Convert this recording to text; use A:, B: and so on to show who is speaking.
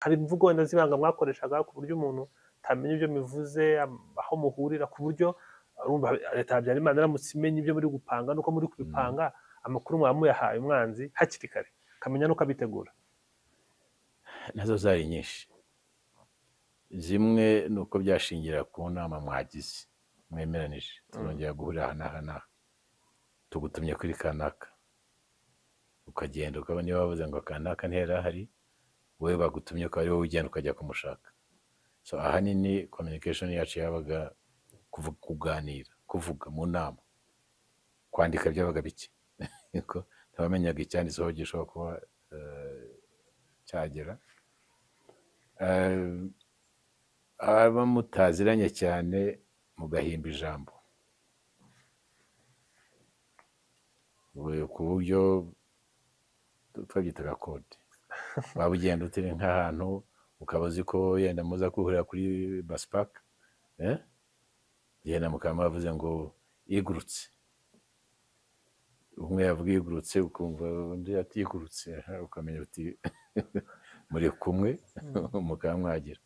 A: hari imvugo wenda z'ibanga mwakoreshaga ku buryo umuntu atamenya ibyo mivuze, aho muhurira, ku buryo urumva leta ya Habyarimana iramutse imenye ibyo muri gupanga nuko muri kubipanga, amakuru mwaba muyahaye umwanzi hakiri kare akamenya nuko abitegura.
B: nazo zari nyinshi. Zimwe ni uko byashingira ku nama mwagize mwemeranije, turongera guhurira aha n'aha, tugutumye kuri kanaka, ukagenda ukaba niba bavuze ngo kanaka nterahari, wowe bagutumye ukaba ari wowe ugenda ukajya kumushaka. So ahanini communication yacu yabaga kuganira, kuvuga mu nama, kwandika byabaga bike ko ntibamenyaga icyanditseho gishobora kuba cyagera. Aba mutaziranye cyane mugahimba ijambo ku buryo twabyitaga kode. Waba ugenda utiri nk'ahantu ukaba uzi ko yenda muza kuhurira kuri Baspark, yenda mukaba bavuze ngo igurutse, umwe yavuga igurutse ukumva undi ati igurutse, ukamenya uti muri kumwe mukaba mwagira.